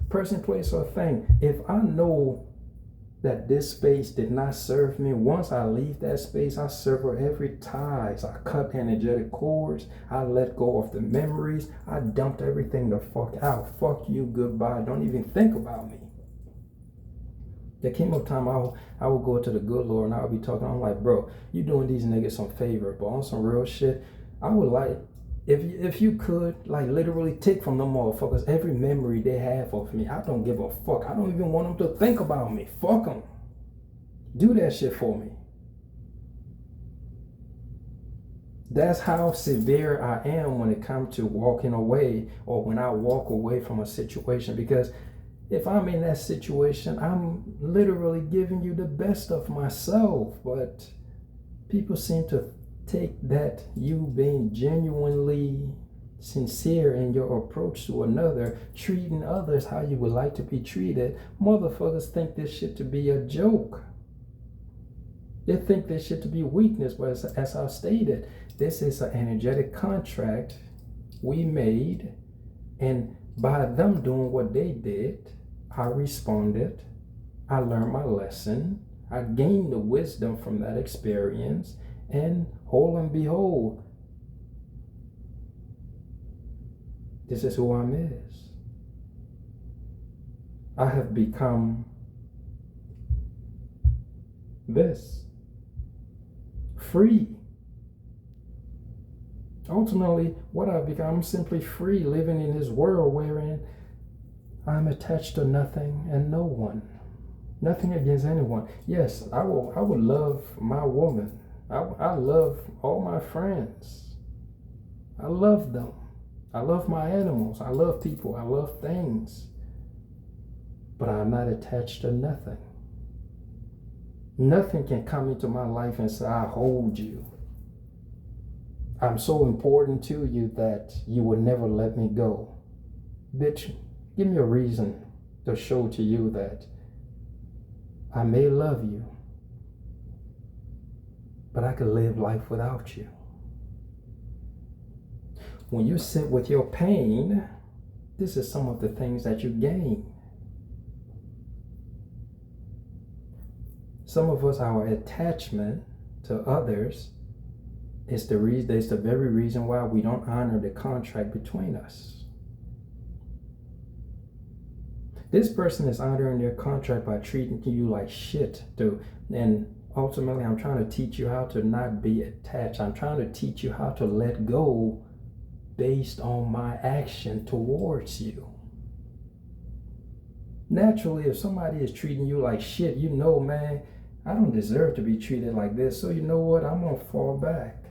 Person, place, or thing. If I know that this space did not serve me, once I leave that space, I sever every ties. I cut energetic cords. I let go of the memories. I dumped everything the fuck out. Fuck you, goodbye. Don't even think about me. There came a time I would go to the good Lord and I would be talking. I'm like, bro, you doing these niggas some favor, but on some real shit, I would like, if you could, like, literally take from them motherfuckers every memory they have of me. I don't give a fuck. I don't even want them to think about me. Fuck them. Do that shit for me. That's how severe I am when it comes to walking away, or when I walk away from a situation. Because if I'm in that situation, I'm literally giving you the best of myself. But people seem to take that you being genuinely sincere in your approach to another, treating others how you would like to be treated. Motherfuckers think this shit to be a joke. They think this shit to be weakness, but as I stated, this is an energetic contract we made, and by them doing what they did, I responded, I learned my lesson, I gained the wisdom from that experience, and whole and behold, this is who I'm is. I have become this. Free. Ultimately, what I've become, I'm simply free, living in this world wherein I'm attached to nothing and no one. Nothing against anyone. Yes, I would love my woman. I love all my friends. I love them. I love my animals. I love people. I love things. But I'm not attached to nothing. Nothing can come into my life and say, I hold you. I'm so important to you that you will never let me go. Bitch, give me a reason to show to you that I may love you, but I could live life without you. When you sit with your pain, this is some of the things that you gain. Some of us, our attachment to others is the very reason why we don't honor the contract between us. This person is honoring their contract by treating you like shit, dude. And ultimately, I'm trying to teach you how to not be attached. I'm trying to teach you how to let go based on my action towards you. Naturally, if somebody is treating you like shit, you know, man, I don't deserve to be treated like this. So you know what? I'm going to fall back.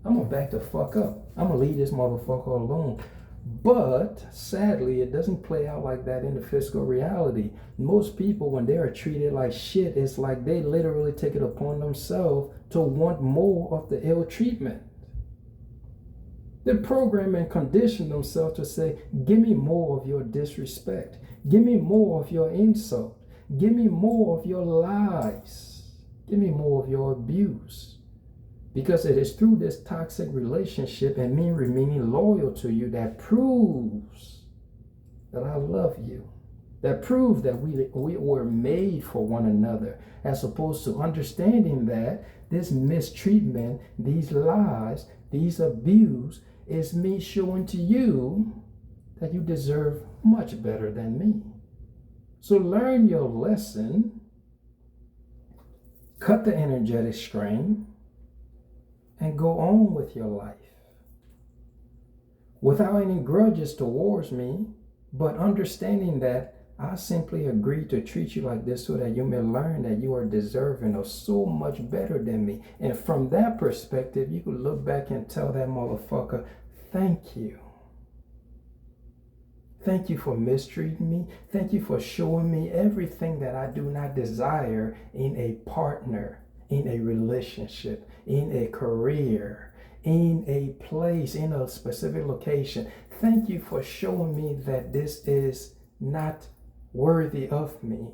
I'm going to back the fuck up. I'm going to leave this motherfucker alone. But sadly, it doesn't play out like that in the physical reality. Most people, when they are treated like shit, it's like they literally take it upon themselves to want more of the ill treatment. They program and condition themselves to say, give me more of your disrespect. Give me more of your insult. Give me more of your lies. Give me more of your abuse. Because it is through this toxic relationship and me remaining loyal to you that proves that I love you. That proves that we were made for one another, as opposed to understanding that this mistreatment, these lies, these abuse is me showing to you that you deserve much better than me. So learn your lesson, cut the energetic strain, and go on with your life without any grudges towards me, but understanding that I simply agreed to treat you like this so that you may learn that you are deserving of so much better than me. And from that perspective, you could look back and tell that motherfucker, thank you. Thank you for mistreating me. Thank you for showing me everything that I do not desire in a partner, in a relationship, in a career, in a place, in a specific location. Thank you for showing me that this is not worthy of me.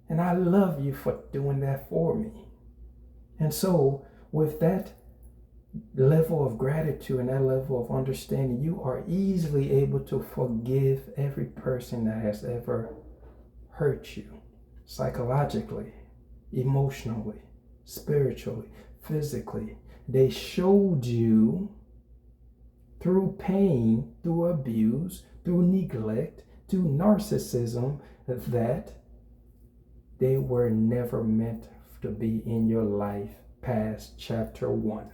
And I love you for doing that for me. And so with that level of gratitude and that level of understanding, you are easily able to forgive every person that has ever hurt you, psychologically, emotionally, spiritually, physically. They showed you through pain, through abuse, through neglect, through narcissism, that they were never meant to be in your life past chapter 1.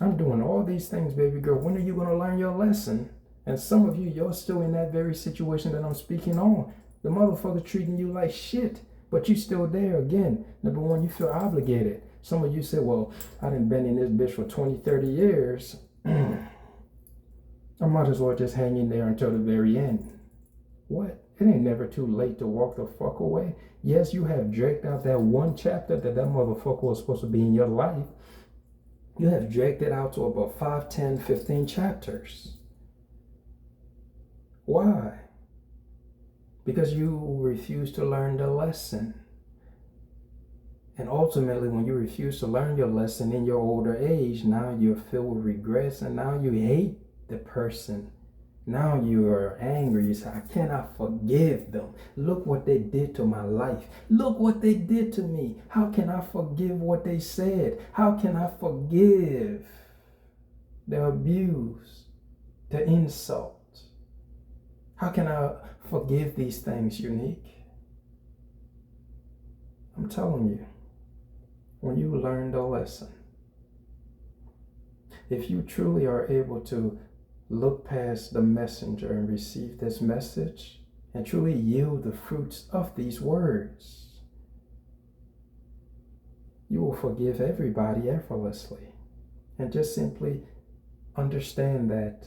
I'm doing all these things, baby girl. When are you going to learn your lesson? And some of you, you're still in that very situation that I'm speaking on. The motherfucker treating you like shit, but you still there. Again, number one, you feel obligated. Some of you say, well, I done been in this bitch for 20, 30 years. I might as well just hang in there until the very end. What? It ain't never too late to walk the fuck away. Yes, you have dragged out that one chapter that motherfucker was supposed to be in your life. You have dragged it out to about 5, 10, 15 chapters. Why? Because you refuse to learn the lesson. And ultimately, when you refuse to learn your lesson in your older age, now you're filled with regrets and now you hate the person. Now you are angry. You say, I cannot forgive them. Look what they did to my life. Look what they did to me. How can I forgive what they said? How can I forgive the abuse, the insult? How can I forgive these things, Unique? I'm telling you, when you learn the lesson, if you truly are able to look past the messenger and receive this message and truly yield the fruits of these words, you will forgive everybody effortlessly. And just simply understand that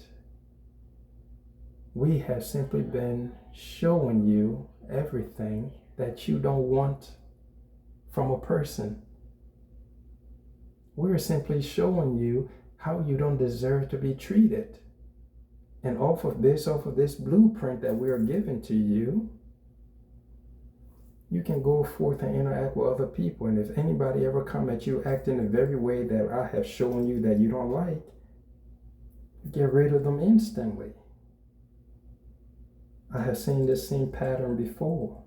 we have simply been showing you everything that you don't want from a person. We're simply showing you how you don't deserve to be treated. And off of this blueprint that we are giving to you, you can go forth and interact with other people. And if anybody ever come at you acting the very way that I have shown you that you don't like, get rid of them instantly. I have seen this same pattern before.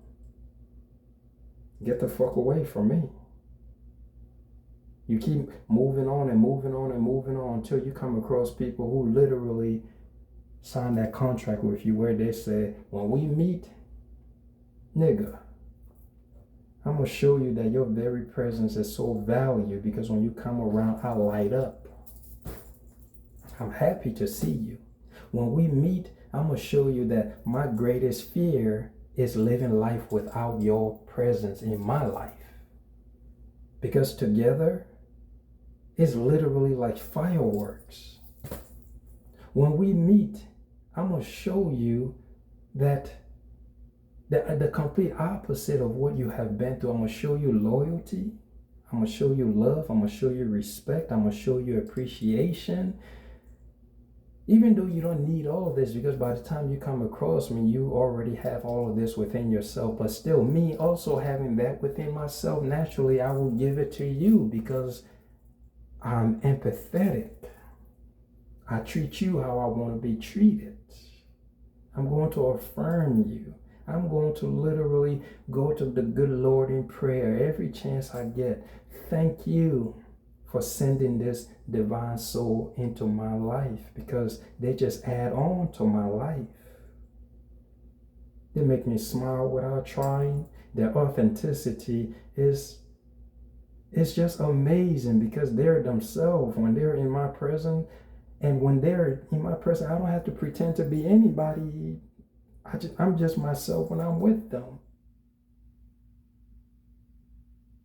Get the fuck away from me. You keep moving on and moving on and moving on until you come across people who literally sign that contract with you where they say, when we meet, nigga, I'm going to show you that your very presence is so valued because when you come around, I light up. I'm happy to see you. When we meet, I'm going to show you that my greatest fear is living life without your presence in my life. Because together, it's literally like fireworks. When we meet, I'm going to show you that the complete opposite of what you have been through. I'm going to show you loyalty. I'm going to show you love. I'm going to show you respect. I'm going to show you appreciation. Even though you don't need all of this, because by the time you come across me, you already have all of this within yourself. But still, me also having that within myself, naturally, I will give it to you because I'm empathetic. I treat you how I want to be treated. I'm going to affirm you. I'm going to literally go to the good Lord in prayer every chance I get. Thank you for sending this divine soul into my life because they just add on to my life. They make me smile without trying. Their authenticity is just amazing because they're themselves when they're in my presence. And when they're in my presence, I don't have to pretend to be anybody. I'm just myself when I'm with them.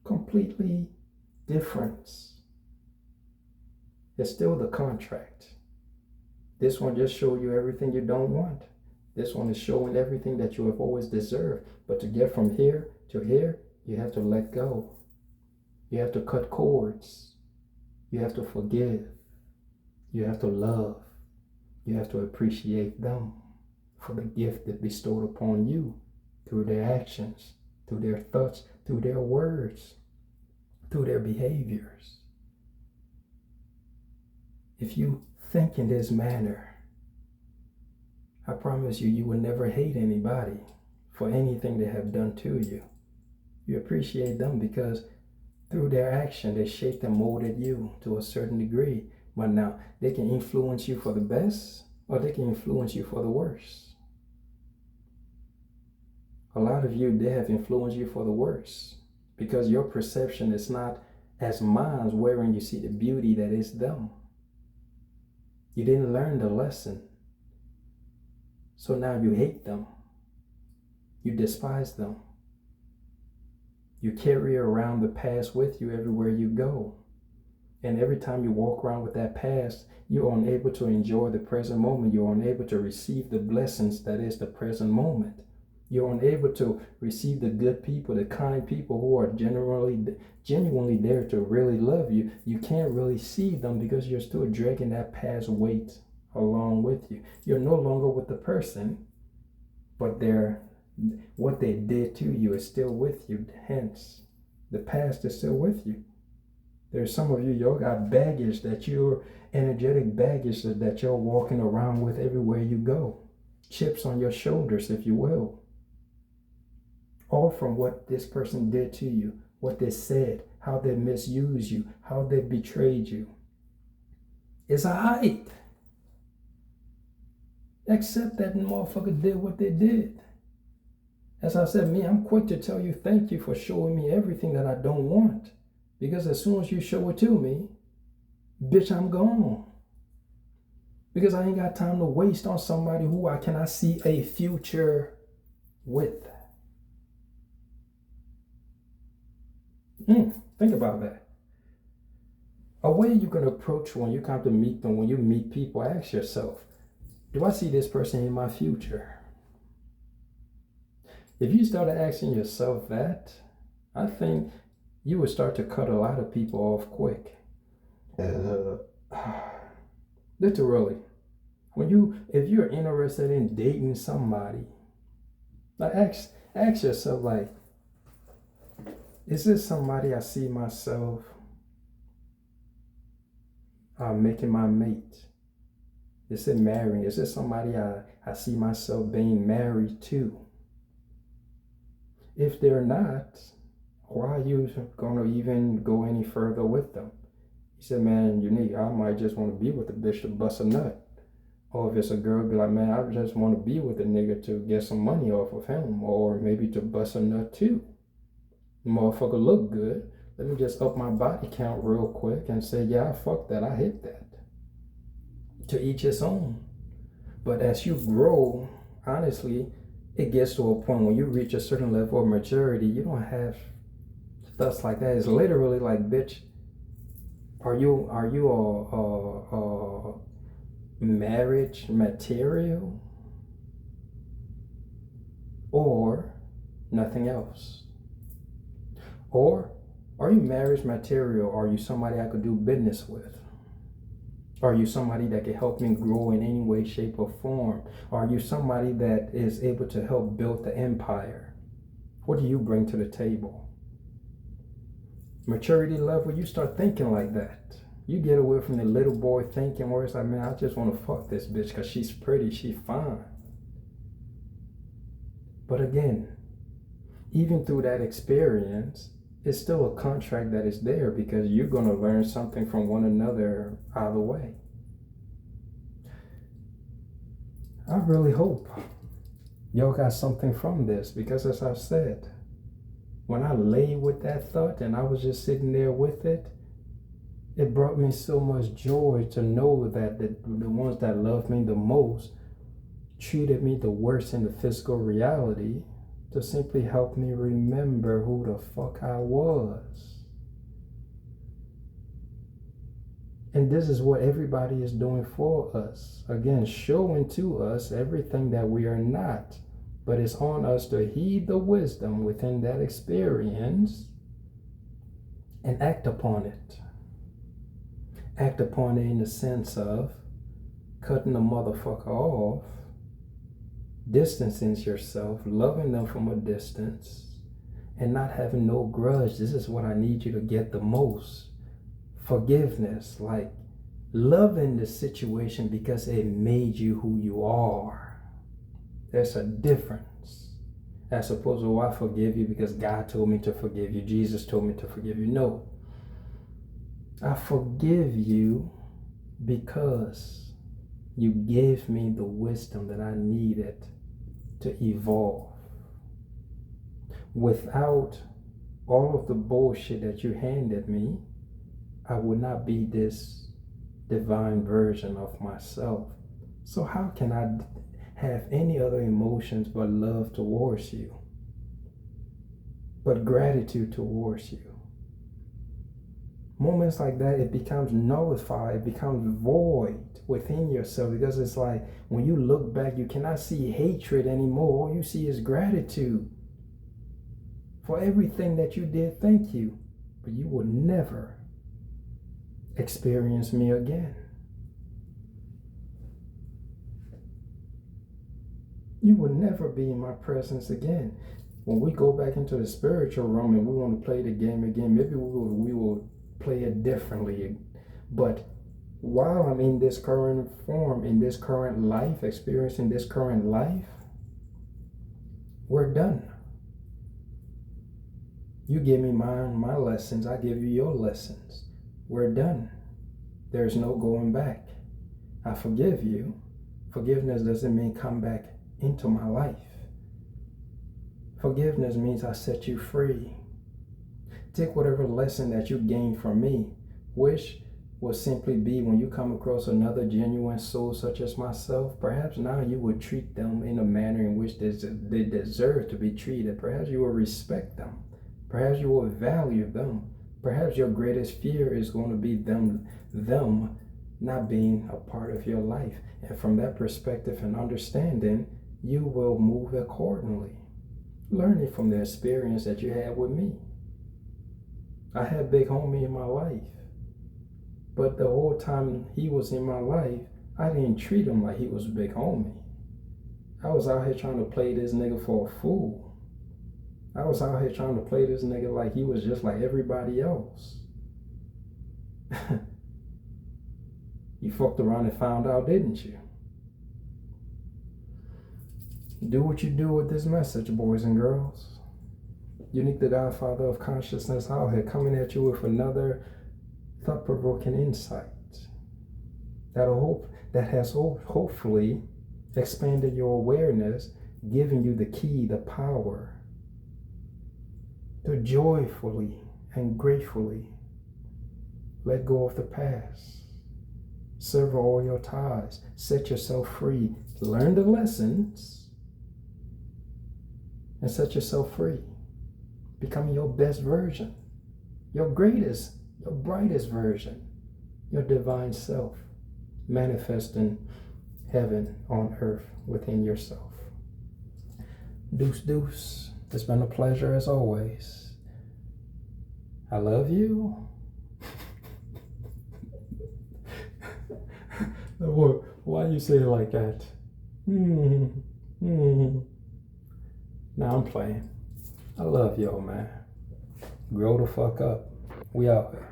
Completely different. It's still the contract. This one just shows you everything you don't want. This one is showing everything that you have always deserved. But to get from here to here, you have to let go. You have to cut cords. You have to forgive. You have to love. You have to appreciate them for the gift that bestowed upon you through their actions, through their thoughts, through their words, through their behaviors. If you think in this manner, I promise you, you will never hate anybody for anything they have done to you. You appreciate them because through their action, they shaped and molded you to a certain degree. But now, they can influence you for the best or they can influence you for the worst. A lot of you, they have influenced you for the worst because your perception is not as mine, wherein you see the beauty that is them. You didn't learn the lesson. So now you hate them. You despise them. You carry around the past with you everywhere you go. And every time you walk around with that past, you're unable to enjoy the present moment. You're unable to receive the blessings that is the present moment. You're unable to receive the good people, the kind people who are genuinely there to really love you. You can't really see them because you're still dragging that past weight along with you. You're no longer with the person. but what they did to you is still with you. Hence, the past is still with you. There's some of you, y'all got baggage that you're energetic baggage that you're walking around with everywhere you go. Chips on your shoulders, if you will. All from what this person did to you, what they said, how they misused you, how they betrayed you. It's a height. Accept that the motherfucker did what they did. As I said, I'm quick to tell you thank you for showing me everything that I don't want. Because as soon as you show it to me, bitch, I'm gone. Because I ain't got time to waste on somebody who I cannot see a future with. Think about that. A way you can approach when you come to meet them, when you meet people, ask yourself, do I see this person in my future? If you started asking yourself that, I think you would start to cut a lot of people off quick. Literally. If you're interested in dating somebody, like ask yourself, like, is this somebody I see myself making my mate? Is it marrying? Is this somebody I see myself being married to? If they're not, why are you gonna even go any further with them? He said, man, Unique, I might just want to be with a bitch to bust a nut. Or if it's a girl, be like, man, I just want to be with a nigga to get some money off of him. Or maybe to bust a nut too. The motherfucker look good. Let me just up my body count real quick and say, yeah, fuck that, I hit that. To each his own. But as you grow, honestly, it gets to a point when you reach a certain level of maturity, you don't have stuff like that. It's literally like, bitch, are you a marriage material or nothing else? Or are you marriage material? Are you somebody I could do business with? Are you somebody that can help me grow in any way, shape, or form? Are you somebody that is able to help build the empire? What do you bring to the table? Maturity level, you start thinking like that. You get away from the little boy thinking where it's like, man, I just want to fuck this bitch because she's pretty, she's fine. But again, even through that experience, it's still a contract that is there because you're going to learn something from one another either way. I really hope y'all got something from this because, as I've said, when I lay with that thought and I was just sitting there with it, it brought me so much joy to know that the ones that loved me the most treated me the worst in the physical reality to simply help me remember who the fuck I was. And this is what everybody is doing for us. Again, showing to us everything that we are not. But it's on us to heed the wisdom within that experience and act upon it. Act upon it in the sense of cutting the motherfucker off, distancing yourself, loving them from a distance, and not having no grudge. This is what I need you to get the most. Forgiveness, like loving the situation because it made you who you are. There's a difference. As opposed to, oh, I forgive you because God told me to forgive you. Jesus told me to forgive you. No. I forgive you because you gave me the wisdom that I needed to evolve. Without all of the bullshit that you handed me, I would not be this divine version of myself. So how can I have any other emotions but love towards you, but gratitude towards you? Moments like that, it becomes nullified, it becomes void within yourself, because it's like when you look back, you cannot see hatred anymore. All you see is gratitude for everything that you did. Thank you, but you will never experience me again. You will never be in my presence again. When we go back into the spiritual realm and we want to play the game again, maybe we will play it differently. But while I'm in this current form, in this current life, experiencing this current life, we're done. You give me my lessons, I give you your lessons. We're done. There's no going back. I forgive you. Forgiveness doesn't mean come back into my life. Forgiveness means I set you free. Take whatever lesson that you gained from me, which will simply be when you come across another genuine soul such as myself, perhaps now you would treat them in a manner in which they deserve to be treated. Perhaps you will respect them. Perhaps you will value them. Perhaps your greatest fear is going to be them not being a part of your life. And from that perspective and understanding, you will move accordingly, learning from the experience that you had with me. I had Big Homie in my life, but the whole time he was in my life, I didn't treat him like he was Big Homie. I was out here trying to play this nigga for a fool. I was out here trying to play this nigga like he was just like everybody else. You fucked around and found out, didn't you? Do what you do with this message, boys and girls. Unique, the Godfather of Consciousness, out here coming at you with another thought-provoking insight that has hopefully expanded your awareness, giving you the key, the power to joyfully and gratefully let go of the past, sever all your ties, set yourself free, learn the lessons, and set yourself free. Become your best version, your greatest, your brightest version, your divine self, manifesting heaven on earth within yourself. Deuce, deuce. It's been a pleasure as always. I love you. Why you say it like that? Now I'm playing. I love y'all, man. Grow the fuck up. We out here.